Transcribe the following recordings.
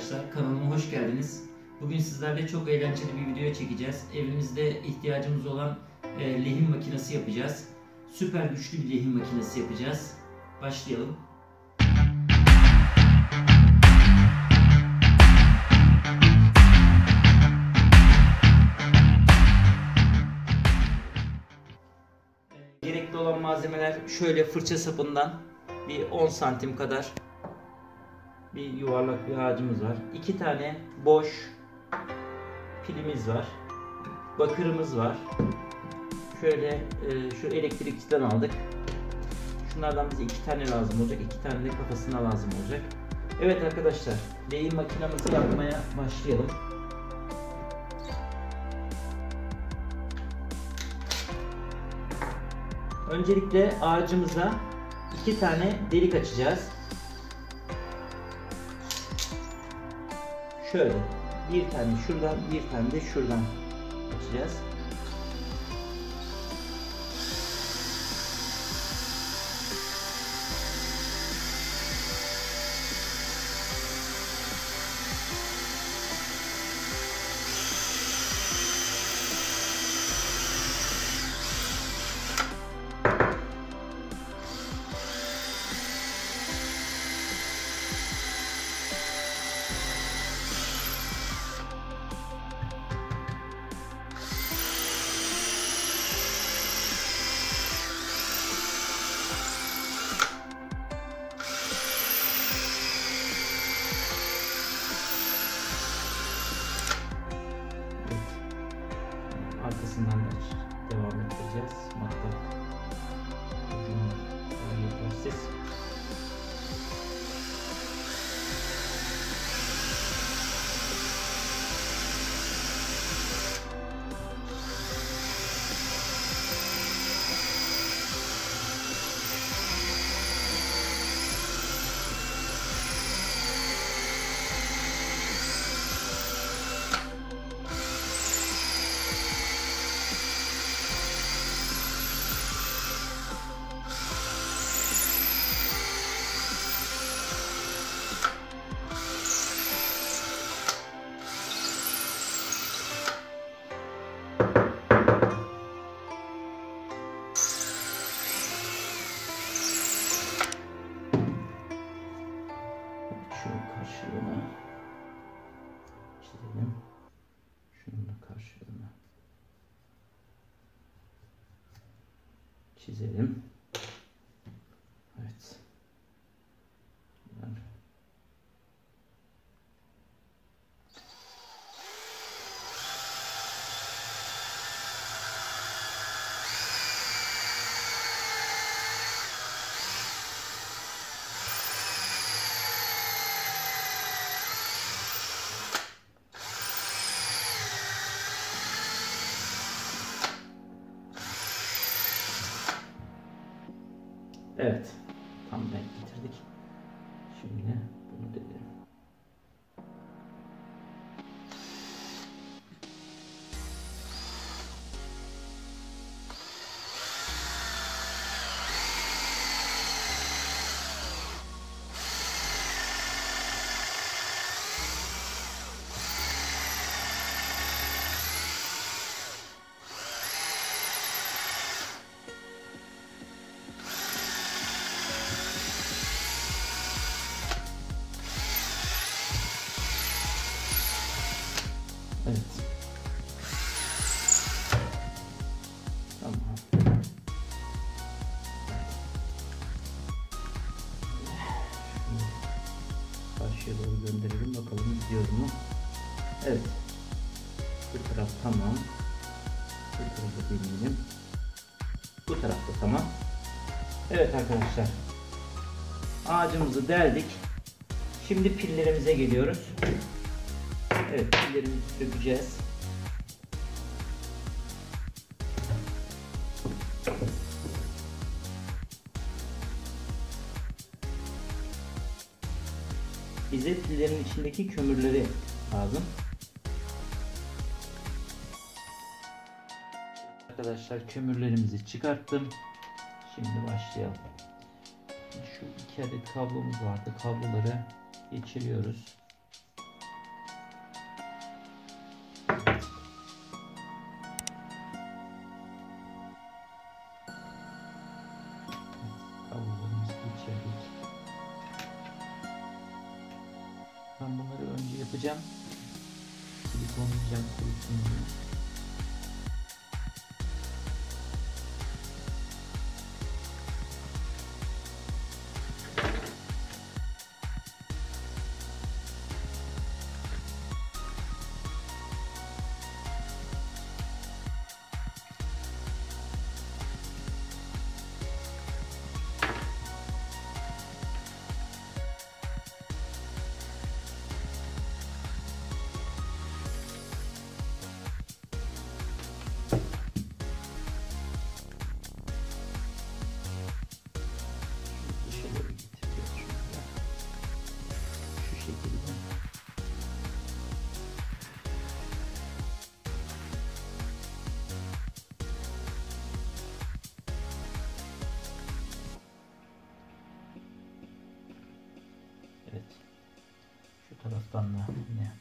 arkadaşlar, kanalıma hoş geldiniz. Bugün sizlerle çok eğlenceli bir video çekeceğiz. Evimizde ihtiyacımız olan lehim makinesi yapacağız. Süper güçlü bir lehim makinesi yapacağız. Başlayalım. Gerekli olan malzemeler şöyle fırça sapından bir 10 santim kadar bir yuvarlak bir ağacımız var. 2 tane boş pilimiz var. Bakırımız var. Şöyle şu elektrikçiden aldık. Şunlardan bize 2 tane lazım olacak. 2 tane de kafasına lazım olacak. Evet arkadaşlar, lehim makinamızı yapmaya başlayalım. Öncelikle ağacımıza 2 tane delik açacağız. Şöyle bir tane şuradan, bir tane de şuradan açacağız. Arkasından da devam edeceğiz. Matkap ucunu yetersiz. Şunun karşılığına çizelim. Şunun da karşılığına çizelim. Evet. Evet, tam denk getirdik. Şimdi bunu deneyelim. Evet. Tamam. Karşıya doğru gönderelim. Bakalım gidiyor mu? Evet. Bu taraf tamam. Bu tarafı deneyelim. Bu tarafta tamam. Evet arkadaşlar. Ağacımızı deldik. Şimdi pillerimize geliyoruz. Evet, pillerimizi sökeceğiz. Bize pillerin içindeki kömürleri lazım. Arkadaşlar, kömürlerimizi çıkarttım. Şimdi başlayalım. Şu 2 adet kablomuz vardı. Kabloları geçiriyoruz. yapacağım. Silikonlayacağım kurusun diye. Evet. Şu taraftan da yine.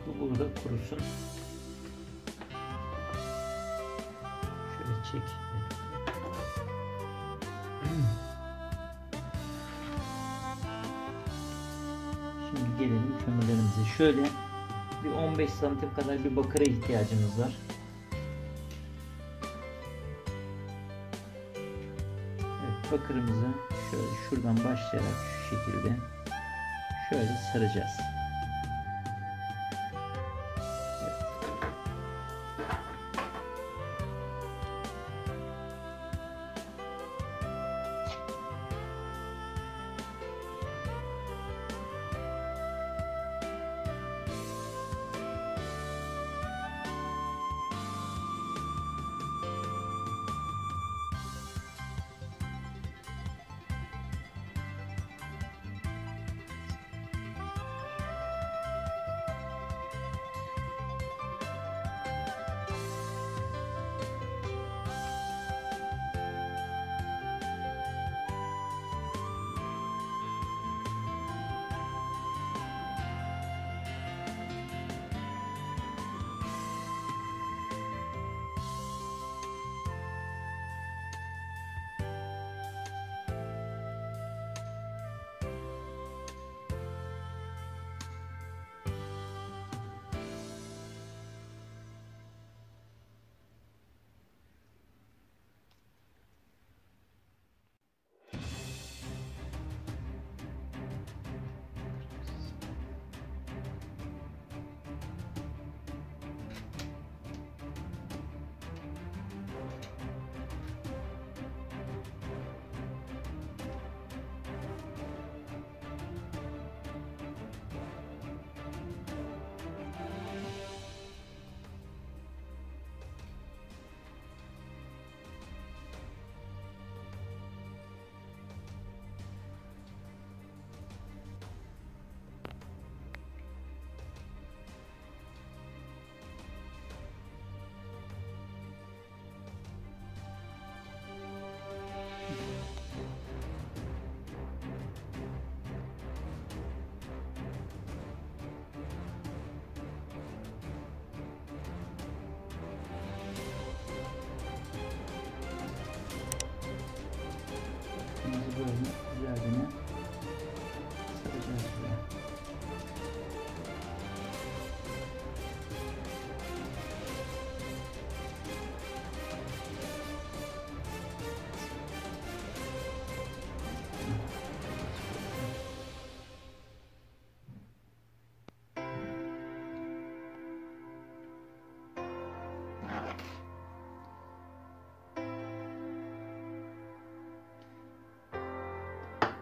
Bu burada kurusun. Şöyle çek. Şimdi gelelim kömürlerimize. Şöyle bir 15 santim kadar bir bakıra ihtiyacımız var. Evet, bakırımızı şöyle şuradan başlayarak şu şekilde şöyle saracağız. Böyle güzelce saracağız buraya.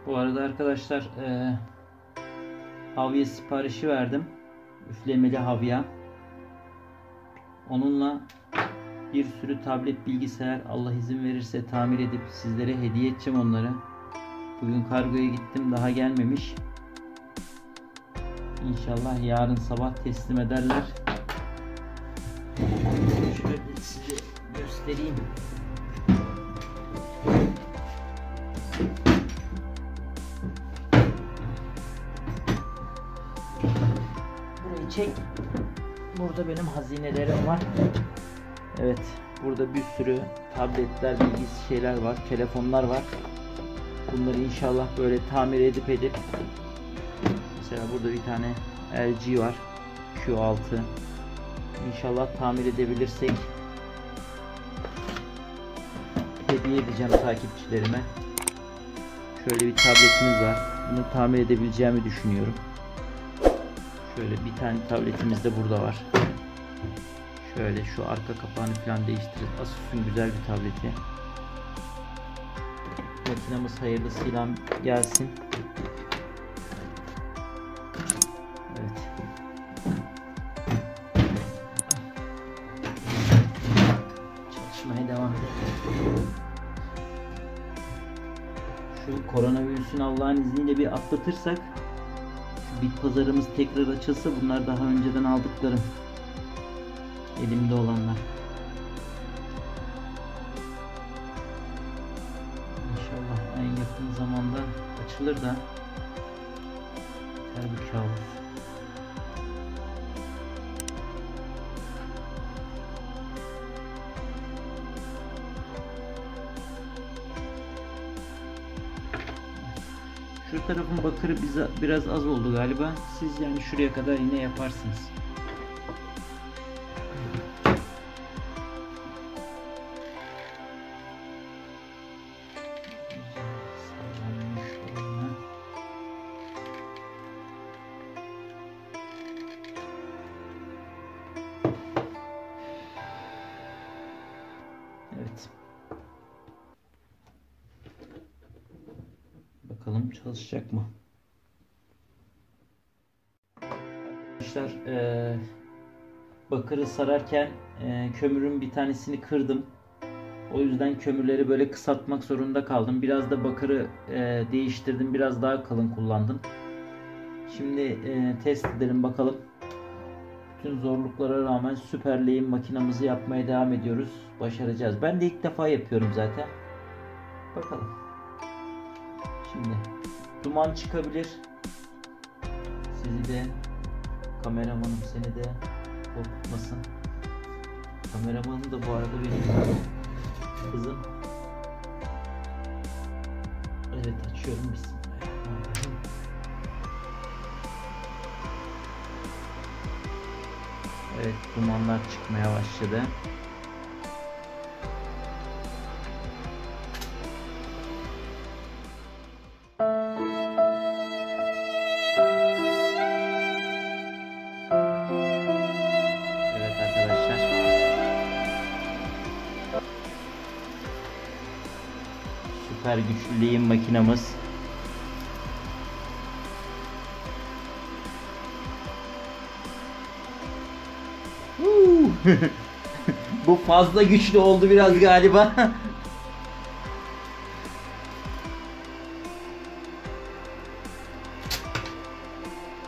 Bu arada arkadaşlar havya siparişi verdim. Üflemeli havya. Onunla bir sürü tablet, bilgisayar, Allah izin verirse tamir edip sizlere hediye edeceğim onları. Bugün kargoya gittim, daha gelmemiş. İnşallah yarın sabah teslim ederler. Şöyle size göstereyim. Burayı çek. Burada benim hazinelerim var. Evet, burada bir sürü tabletler, bilgisi şeyler var, telefonlar var. Bunları inşallah böyle tamir edip mesela burada bir tane LG var, Q6. İnşallah tamir edebilirsek hediye edeceğim takipçilerime. Şöyle bir tabletimiz var. Bunu tamir edebileceğimi düşünüyorum. Şöyle bir tane tabletimiz de burada var. Şöyle şu arka kapağını falan değiştirip Asus'un güzel bir tableti. Makinamız hayırlısıyla gelsin. Evet. Çalışmaya devam edelim. Şu koronavirüsün Allah'ın izniyle bir atlatırsak, şu bit pazarımız tekrar açılsa, bunlar daha önceden aldıklarım. Elimde olanlar. İnşallah en yakın zamanda açılır da biter bu kabus. Şu tarafın bakırı biraz az oldu galiba. Siz yani şuraya kadar yine yaparsınız. Evet. Bakalım çalışacak mı? Arkadaşlar, bakırı sararken kömürün bir tanesini kırdım. O yüzden kömürleri böyle kısaltmak zorunda kaldım. Biraz da bakırı değiştirdim. Biraz daha kalın kullandım. Şimdi test edelim bakalım. Bütün zorluklara rağmen süper lehim makinamızı yapmaya devam ediyoruz. Başaracağız. Ben de ilk defa yapıyorum zaten. Bakalım. Şimdi duman çıkabilir. Sizi de, kameramanım seni de korkutmasın. Kameramanım da bu arada benim kızım. Evet, açıyorum. Bismillahirrahmanirrahim. Evet, dumanlar çıkmaya başladı. Evet arkadaşlar. Süper güçlü lehim makinamız. Bu fazla güçlü oldu biraz galiba.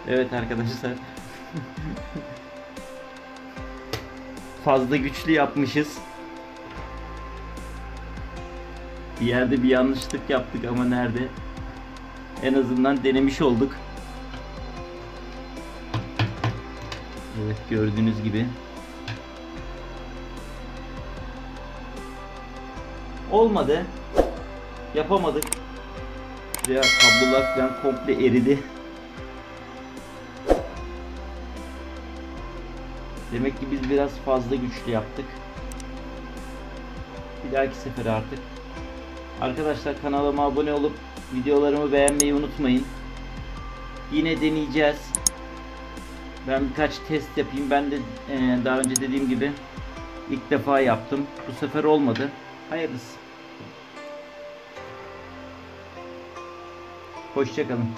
Evet arkadaşlar. Fazla güçlü yapmışız. Bir yerde bir yanlışlık yaptık ama nerede? En azından denemiş olduk. Evet, gördüğünüz gibi. Olmadı. Yapamadık. Ya kablolar falan komple eridi. Demek ki biz biraz fazla güçlü yaptık. Bir dahaki sefere artık. Arkadaşlar, kanalıma abone olup videolarımı beğenmeyi unutmayın. Yine deneyeceğiz. Ben birkaç test yapayım. Ben de daha önce dediğim gibi ilk defa yaptım. Bu sefer olmadı. Hayırlısı. Hoşça kalın.